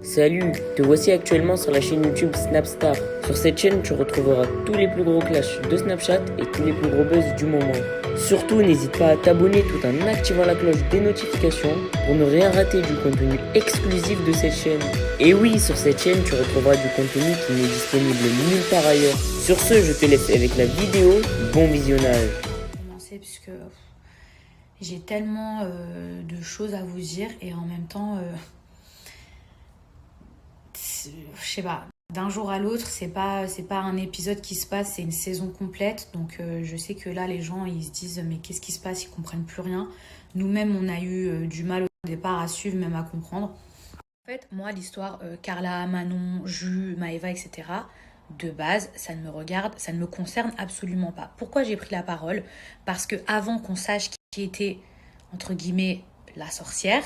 Salut, te voici actuellement sur la chaîne YouTube Snapstar. Sur cette chaîne, tu retrouveras tous les plus gros clashs de Snapchat et tous les plus gros buzz du moment. Surtout, n'hésite pas à t'abonner tout en activant la cloche des notifications pour ne rien rater du contenu exclusif de cette chaîne. Et oui, sur cette chaîne, tu retrouveras du contenu qui n'est disponible nulle part ailleurs. Sur ce, je te laisse avec la vidéo. Bon visionnage. Commencer puisque j'ai tellement de choses à vous dire et en même temps, je sais pas, d'un jour à l'autre, c'est pas un épisode qui se passe, c'est une saison complète. Donc je sais que là, les gens, ils se disent mais qu'est-ce qui se passe, ils comprennent plus rien. Nous-mêmes, on a eu du mal au départ à suivre, même à comprendre. En fait, moi, l'histoire Carla, Manon, Jus, Maëva, etc., de base, ça ne me regarde, ça ne me concerne absolument pas. Pourquoi j'ai pris la parole? Parce que avant qu'on sache qui était, entre guillemets, la sorcière,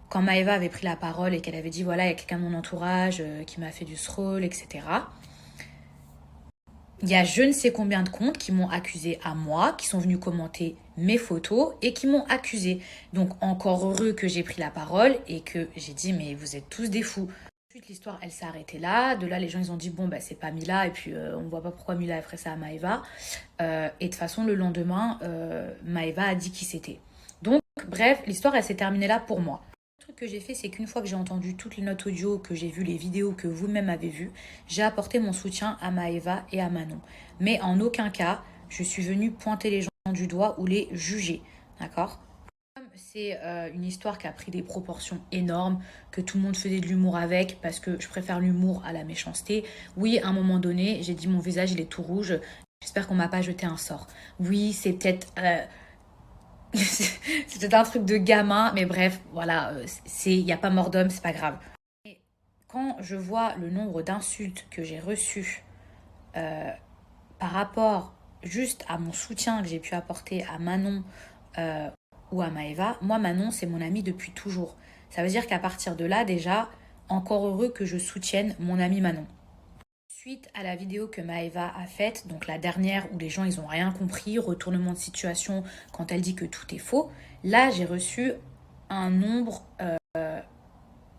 quand Maëva avait pris la parole et qu'elle avait dit, voilà, il y a quelqu'un de mon entourage qui m'a fait du scroll, etc., il y a je ne sais combien de comptes qui m'ont accusé à moi, qui sont venus commenter mes photos et qui m'ont accusé. Donc encore heureux que j'ai pris la parole et que j'ai dit mais vous êtes tous des fous. Ensuite l'histoire elle s'est arrêtée là. De là les gens ils ont dit bon bah c'est pas Mila et puis on voit pas pourquoi Mila ferait ça à Maëva. Et de toute façon le lendemain Maëva a dit qui c'était. Donc bref l'histoire elle s'est terminée là pour moi. Le truc que j'ai fait, c'est qu'une fois que j'ai entendu toutes les notes audio, que j'ai vu les vidéos que vous-même avez vues, j'ai apporté mon soutien à Maëva et à Manon. Mais en aucun cas, je suis venue pointer les gens du doigt ou les juger. D'accord? C'est une histoire qui a pris des proportions énormes, que tout le monde faisait de l'humour avec, parce que je préfère l'humour à la méchanceté. Oui, à un moment donné, j'ai dit mon visage, il est tout rouge. J'espère qu'on m'a pas jeté un sort. Oui, c'est peut-être... c'est peut-être un truc de gamin, mais bref, voilà, il n'y a pas mort d'homme, c'est pas grave. Et quand je vois le nombre d'insultes que j'ai reçues par rapport juste à mon soutien que j'ai pu apporter à Manon ou à Maëva, moi Manon c'est mon amie depuis toujours. Ça veut dire qu'à partir de là déjà, encore heureux que je soutienne mon amie Manon. Suite à la vidéo que Maëva a faite, donc la dernière où les gens ils ont rien compris, retournement de situation quand elle dit que tout est faux, là j'ai reçu un nombre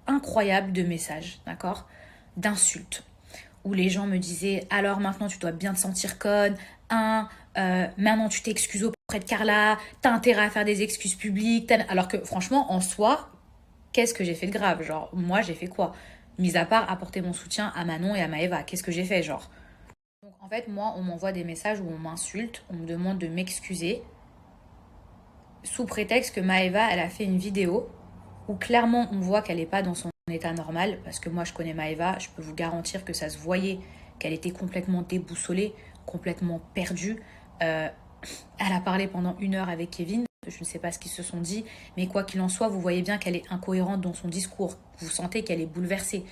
incroyable de messages, d'accord, d'insultes, où les gens me disaient alors maintenant tu dois bien te sentir conne, maintenant tu t'excuses auprès de Carla, t'as intérêt à faire des excuses publiques, alors que franchement en soi, qu'est-ce que j'ai fait de grave? Genre moi j'ai fait quoi? Mis à part apporter mon soutien à Manon et à Maëva, qu'est-ce que j'ai fait genre? Donc en fait, moi, on m'envoie des messages où on m'insulte, on me demande de m'excuser, sous prétexte que Maëva, elle a fait une vidéo où clairement on voit qu'elle n'est pas dans son état normal, parce que moi je connais Maëva, je peux vous garantir que ça se voyait qu'elle était complètement déboussolée, complètement perdue. Elle a parlé pendant 1 heure avec Kevin, je ne sais pas ce qu'ils se sont dit, mais quoi qu'il en soit, vous voyez bien qu'elle est incohérente dans son discours. Vous sentez qu'elle est bouleversée.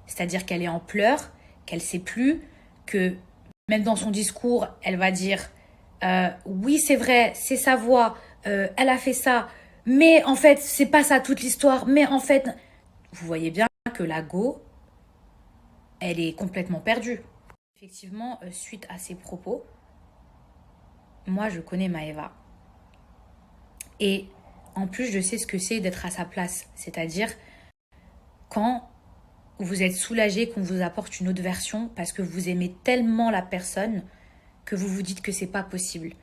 C'est-à-dire qu'elle est en pleurs, qu'elle ne sait plus, que même dans son discours, elle va dire oui, c'est vrai, c'est sa voix, elle a fait ça, mais en fait, c'est pas ça toute l'histoire, mais en fait, vous voyez bien que la go, elle est complètement perdue. Effectivement, suite à ces propos, moi, je connais Maëva. Et en plus, je sais ce que c'est d'être à sa place. C'est-à-dire, quand vous êtes soulagé qu'on vous apporte une autre version parce que vous aimez tellement la personne que vous vous dites que c'est pas possible.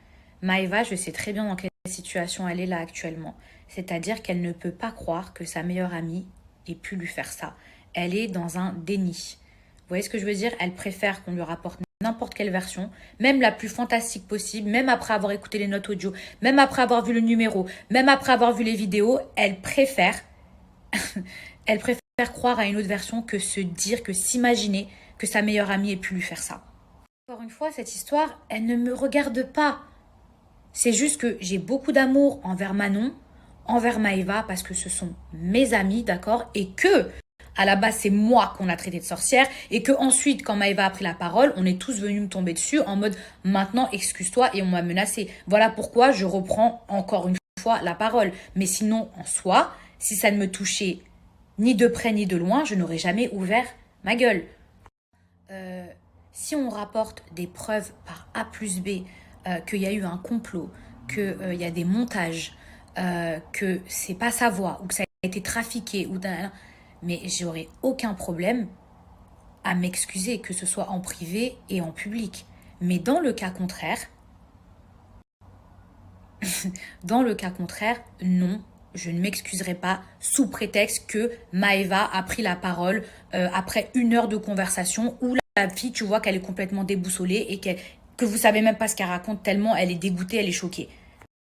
Maëva, je sais très bien dans quelle situation elle est là actuellement. C'est-à-dire qu'elle ne peut pas croire que sa meilleure amie ait pu lui faire ça. Elle est dans un déni. Vous voyez ce que je veux dire? Elle préfère qu'on lui rapporte n'importe quelle version, même la plus fantastique possible, même après avoir écouté les notes audio, même après avoir vu le numéro, même après avoir vu les vidéos, elle préfère elle préfère croire à une autre version que se dire, que s'imaginer que sa meilleure amie ait pu lui faire ça. Encore une fois, cette histoire, elle ne me regarde pas. C'est juste que j'ai beaucoup d'amour envers Manon, envers Maëva, parce que ce sont mes amis, d'accord? Et que, à la base, c'est moi qu'on a traité de sorcière, et que ensuite, quand Maëva a pris la parole, on est tous venus me tomber dessus en mode maintenant, excuse-toi, et on m'a menacé. Voilà pourquoi je reprends encore une fois la parole. Mais sinon, en soi, si ça ne me touchait ni de près ni de loin, je n'aurais jamais ouvert ma gueule. Si on rapporte des preuves par A plus B, qu'il y a eu un complot, qu'il y a des montages, que c'est pas sa voix, ou que ça a été trafiqué, ou mais j'aurais aucun problème à m'excuser, que ce soit en privé et en public. Mais dans le cas contraire, non, je ne m'excuserai pas sous prétexte que Maëva a pris la parole après 1 heure de conversation où la fille, tu vois qu'elle est complètement déboussolée et que vous savez même pas ce qu'elle raconte tellement elle est dégoûtée, elle est choquée.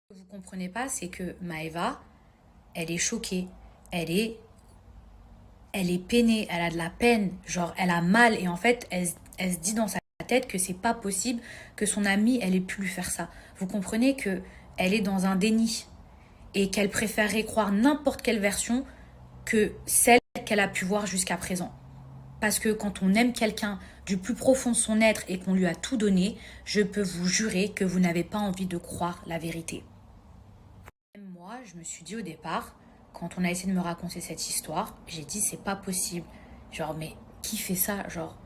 Ce que vous comprenez pas, c'est que Maëva, elle est choquée, elle est peinée, elle a de la peine, genre elle a mal et en fait elle se dit dans sa tête que c'est pas possible que son amie elle ait pu lui faire ça. Vous comprenez que elle est dans un déni et qu'elle préférerait croire n'importe quelle version que celle qu'elle a pu voir jusqu'à présent. Parce que quand on aime quelqu'un du plus profond de son être et qu'on lui a tout donné, je peux vous jurer que vous n'avez pas envie de croire la vérité. Même moi, je me suis dit au départ, quand on a essayé de me raconter cette histoire, j'ai dit c'est pas possible. Genre, mais qui fait ça? Genre,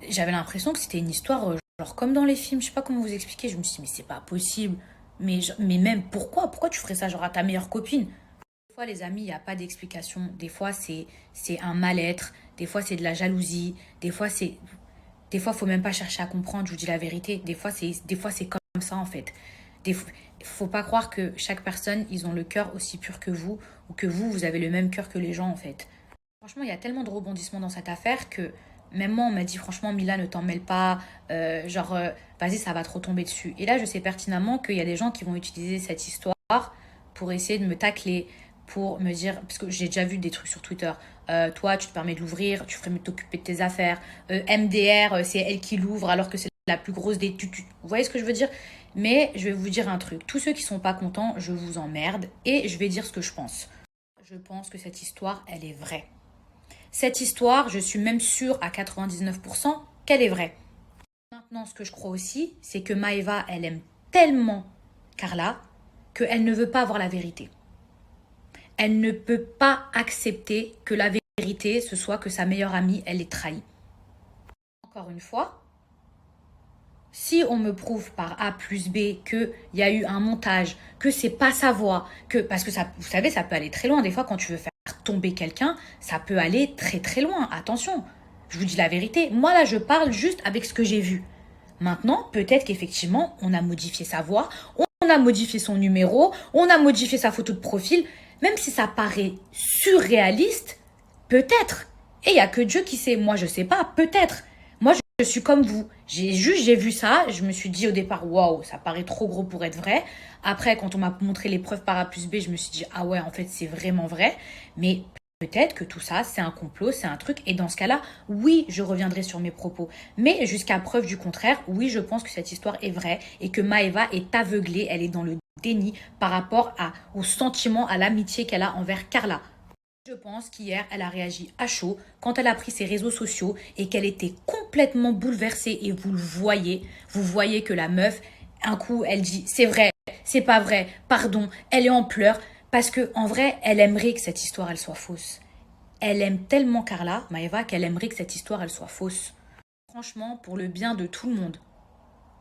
j'avais l'impression que c'était une histoire, genre comme dans les films, je sais pas comment vous expliquer. Je me suis dit, mais c'est pas possible. Mais même pourquoi? Pourquoi tu ferais ça genre à ta meilleure copine? Des fois, les amis, il n'y a pas d'explication. Des fois, c'est un mal-être. Des fois, c'est de la jalousie. Des fois, faut même pas chercher à comprendre, je vous dis la vérité. Des fois, c'est comme ça, en fait. Faut pas croire que chaque personne, ils ont le cœur aussi pur que vous, ou que vous avez le même cœur que les gens, en fait. Franchement, il y a tellement de rebondissements dans cette affaire que même moi, on m'a dit, franchement, Mila, ne t'en mêle pas. Vas-y, ça va trop tomber dessus. Et là, je sais pertinemment qu'il y a des gens qui vont utiliser cette histoire pour essayer de me tacler, pour me dire, parce que j'ai déjà vu des trucs sur Twitter, toi, tu te permets de l'ouvrir, tu ferais mieux de t'occuper de tes affaires. MDR, c'est elle qui l'ouvre alors que c'est la plus grosse des... Vous voyez ce que je veux dire? Mais je vais vous dire un truc. Tous ceux qui sont pas contents, je vous emmerde et je vais dire ce que je pense. Je pense que cette histoire, elle est vraie. Cette histoire, je suis même sûre à 99% qu'elle est vraie. Maintenant, ce que je crois aussi, c'est que Maëva, elle aime tellement Carla qu'elle ne veut pas avoir la vérité. Elle ne peut pas accepter que la vérité, ce soit que sa meilleure amie, elle est trahie. Encore une fois, si on me prouve par A plus B qu'il y a eu un montage, que c'est pas sa voix, parce que ça, vous savez, ça peut aller très loin. Des fois, quand tu veux faire tomber quelqu'un, ça peut aller très très loin. Attention, je vous dis la vérité. Moi, là, je parle juste avec ce que j'ai vu. Maintenant, peut-être qu'effectivement, on a modifié sa voix, on a modifié son numéro, on a modifié sa photo de profil. Même si ça paraît surréaliste, peut-être. Et il n'y a que Dieu qui sait. Moi, je sais pas, peut-être. Moi, je suis comme vous. J'ai vu ça. Je me suis dit au départ, waouh, ça paraît trop gros pour être vrai. Après, quand on m'a montré les preuves par A plus B, je me suis dit, ah ouais, en fait, c'est vraiment vrai. Mais peut-être que tout ça, c'est un complot, c'est un truc. Et dans ce cas-là, oui, je reviendrai sur mes propos. Mais jusqu'à preuve du contraire, oui, je pense que cette histoire est vraie et que Maëva est aveuglée. Elle est dans le déni par rapport au sentiment, à l'amitié qu'elle a envers Carla. Je pense qu'hier, elle a réagi à chaud quand elle a pris ses réseaux sociaux et qu'elle était complètement bouleversée. Et vous voyez que la meuf, un coup, elle dit c'est vrai, c'est pas vrai, pardon, elle est en pleurs. Parce que en vrai, elle aimerait que cette histoire, elle soit fausse. Elle aime tellement Carla, Maëva, qu'elle aimerait que cette histoire, elle soit fausse. Franchement, pour le bien de tout le monde.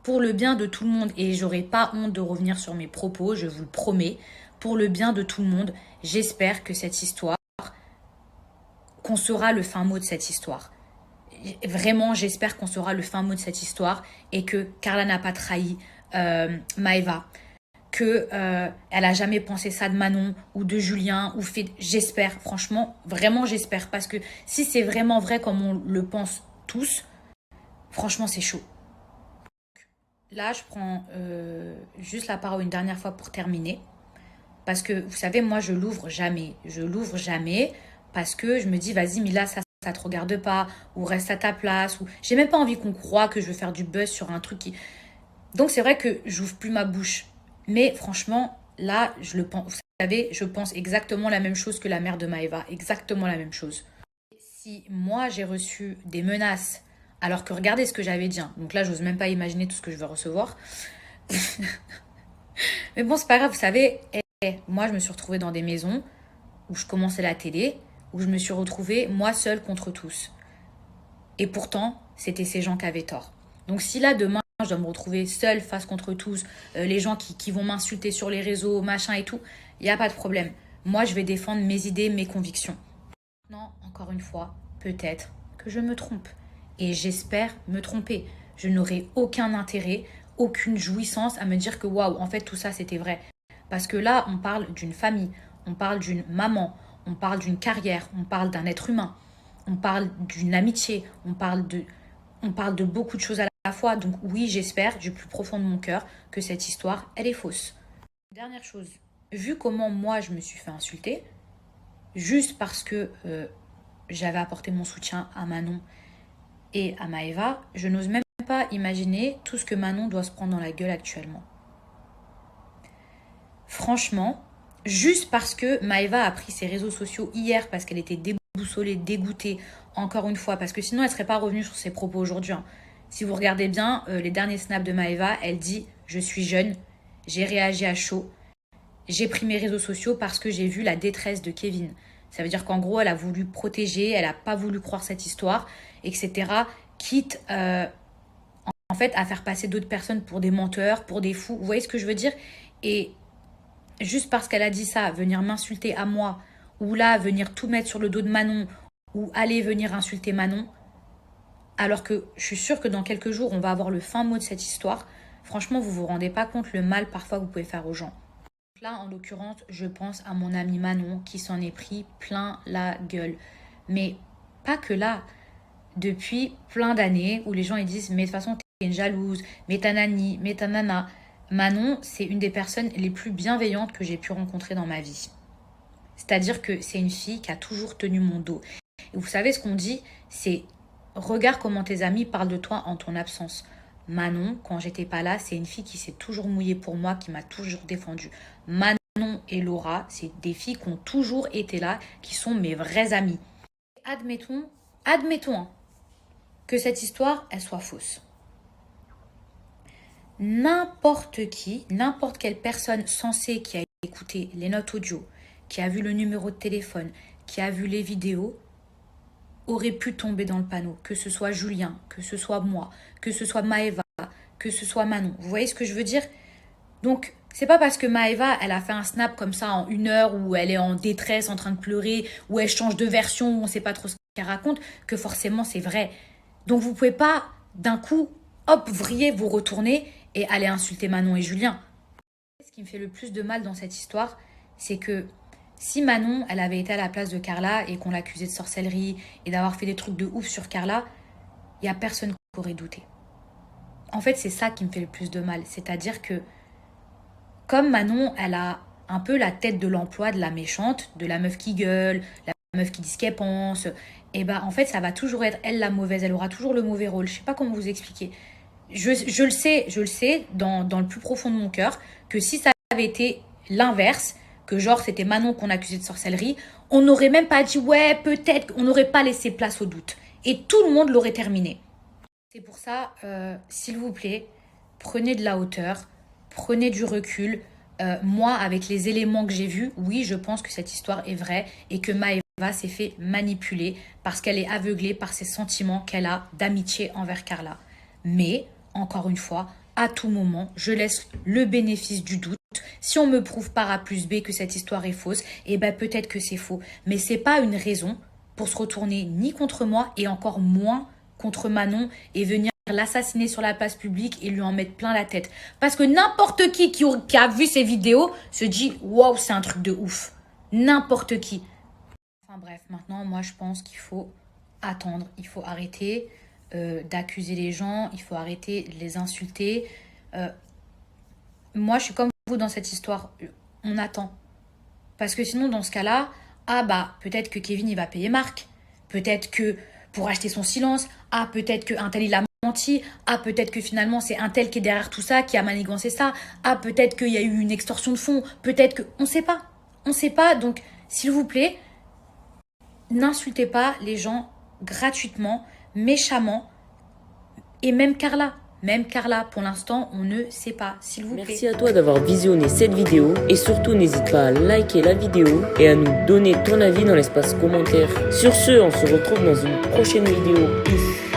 Pour le bien de tout le monde, et j'aurai pas honte de revenir sur mes propos, je vous le promets, pour le bien de tout le monde, j'espère que cette histoire, qu'on saura le fin mot de cette histoire. Vraiment, j'espère qu'on saura le fin mot de cette histoire et que Carla n'a pas trahi Maëva, que elle a jamais pensé ça de Manon ou de Julien ou fait. J'espère, franchement, vraiment j'espère, parce que si c'est vraiment vrai comme on le pense tous, franchement c'est chaud. Là, je prends juste la parole une dernière fois pour terminer. Parce que, vous savez, moi, je l'ouvre jamais. Je l'ouvre jamais parce que je me dis, vas-y, Mila, ça te regarde pas. Ou reste à ta place. Ou j'ai même pas envie qu'on croie que je veux faire du buzz sur un truc qui... Donc, c'est vrai que j'ouvre plus ma bouche. Mais franchement, là, je le pense. Vous savez, je pense exactement la même chose que la mère de Maëva. Exactement la même chose. Si moi, j'ai reçu des menaces... Alors que regardez ce que j'avais dit. Hein. Donc là, j'ose même pas imaginer tout ce que je vais recevoir. Mais bon, c'est pas grave, vous savez, moi, je me suis retrouvée dans des maisons où je commençais la télé, où je me suis retrouvée, moi, seule contre tous. Et pourtant, c'était ces gens qui avaient tort. Donc si là, demain, je dois me retrouver seule face contre tous, les gens qui vont m'insulter sur les réseaux, machin et tout, il n'y a pas de problème. Moi, je vais défendre mes idées, mes convictions. Non, encore une fois, peut-être que je me trompe. Et j'espère me tromper. Je n'aurai aucun intérêt, aucune jouissance à me dire que waouh, en fait tout ça c'était vrai. Parce que là, on parle d'une famille, on parle d'une maman, on parle d'une carrière, on parle d'un être humain, on parle d'une amitié, on parle de beaucoup de choses à la fois. Donc oui, j'espère du plus profond de mon cœur que cette histoire, elle est fausse. Dernière chose, vu comment moi je me suis fait insulter, juste parce que j'avais apporté mon soutien à Manon et à Maëva, je n'ose même pas imaginer tout ce que Manon doit se prendre dans la gueule actuellement. Franchement, juste parce que Maëva a pris ses réseaux sociaux hier parce qu'elle était déboussolée, dégoûtée, encore une fois, parce que sinon elle ne serait pas revenue sur ses propos aujourd'hui. Hein. Si vous regardez bien les derniers snaps de Maëva, elle dit « Je suis jeune, j'ai réagi à chaud, j'ai pris mes réseaux sociaux parce que j'ai vu la détresse de Kevin ». Ça veut dire qu'en gros, elle a voulu protéger, elle n'a pas voulu croire cette histoire, etc. Quitte en fait à faire passer d'autres personnes pour des menteurs, pour des fous. Vous voyez ce que je veux dire? Et juste parce qu'elle a dit ça, venir m'insulter à moi, ou là, venir tout mettre sur le dos de Manon, ou aller venir insulter Manon, alors que je suis sûre que dans quelques jours, on va avoir le fin mot de cette histoire. Franchement, vous vous rendez pas compte le mal parfois que vous pouvez faire aux gens. Là, en l'occurrence, je pense à mon amie Manon qui s'en est pris plein la gueule. Mais pas que là. Depuis plein d'années où les gens ils disent « Mais de toute façon, t'es une jalouse, mais ta nani, mais ta nana ». Manon, c'est une des personnes les plus bienveillantes que j'ai pu rencontrer dans ma vie. C'est-à-dire que c'est une fille qui a toujours tenu mon dos. Et vous savez ce qu'on dit, c'est « Regarde comment tes amis parlent de toi en ton absence ». Manon, quand j'étais pas là, c'est une fille qui s'est toujours mouillée pour moi, qui m'a toujours défendue. Manon et Laura, c'est des filles qui ont toujours été là, qui sont mes vraies amies. Admettons que cette histoire, elle soit fausse. N'importe qui, n'importe quelle personne censée qui a écouté les notes audio, qui a vu le numéro de téléphone, qui a vu les vidéos, aurait pu tomber dans le panneau. Que ce soit Julien, que ce soit moi, que ce soit Maëva, que ce soit Manon. Vous voyez ce que je veux dire? Donc, c'est pas parce que Maëva, elle a fait un snap comme ça en 1 heure où elle est en détresse, en train de pleurer, où elle change de version, où on sait pas trop ce qu'elle raconte, que forcément c'est vrai. Donc, vous pouvez pas, d'un coup, hop, vriller, vous retourner et aller insulter Manon et Julien. Ce qui me fait le plus de mal dans cette histoire, c'est que si Manon, elle avait été à la place de Carla et qu'on l'accusait de sorcellerie et d'avoir fait des trucs de ouf sur Carla, il n'y a personne qui aurait douté. En fait, c'est ça qui me fait le plus de mal. C'est-à-dire que, comme Manon, elle a un peu la tête de l'emploi de la méchante, de la meuf qui gueule, la meuf qui dit ce qu'elle pense, et ben en fait, ça va toujours être elle la mauvaise. Elle aura toujours le mauvais rôle. Je sais pas comment vous expliquer. Je le sais dans le plus profond de mon cœur, que si ça avait été l'inverse, que genre c'était Manon qu'on accusait de sorcellerie, on n'aurait même pas dit ouais peut-être, on n'aurait pas laissé place au doute. Et tout le monde l'aurait terminé. C'est pour ça, s'il vous plaît, prenez de la hauteur, prenez du recul. Moi, avec les éléments que j'ai vus, oui, je pense que cette histoire est vraie et que Maëva s'est fait manipuler parce qu'elle est aveuglée par ses sentiments qu'elle a d'amitié envers Carla. Mais, encore une fois, à tout moment, je laisse le bénéfice du doute. Si on me prouve par A plus B que cette histoire est fausse, eh ben peut-être que c'est faux. Mais c'est pas une raison pour se retourner ni contre moi et encore moins contre Manon et venir l'assassiner sur la place publique et lui en mettre plein la tête. Parce que n'importe qui a vu ces vidéos se dit « Waouh, c'est un truc de ouf ». N'importe qui. Enfin bref, maintenant, moi je pense qu'il faut attendre. Il faut arrêter d'accuser les gens. Il faut arrêter de les insulter. Moi, je suis comme vous dans cette histoire. On attend. Parce que sinon, dans ce cas-là, ah bah, peut-être que Kevin, il va payer Marc. Peut-être que pour acheter son silence. Ah, peut-être qu'un tel, il a menti. Ah, peut-être que finalement, c'est un tel qui est derrière tout ça, qui a manigancé ça. Ah, peut-être qu'il y a eu une extorsion de fonds. Peut-être que... On sait pas. On sait pas. Donc, s'il vous plaît, n'insultez pas les gens gratuitement, méchamment. Et même Carla. Même Carla, pour l'instant, on ne sait pas, s'il vous plaît. Merci à toi d'avoir visionné cette vidéo et surtout n'hésite pas à liker la vidéo et à nous donner ton avis dans l'espace commentaire. Sur ce, on se retrouve dans une prochaine vidéo. Peace.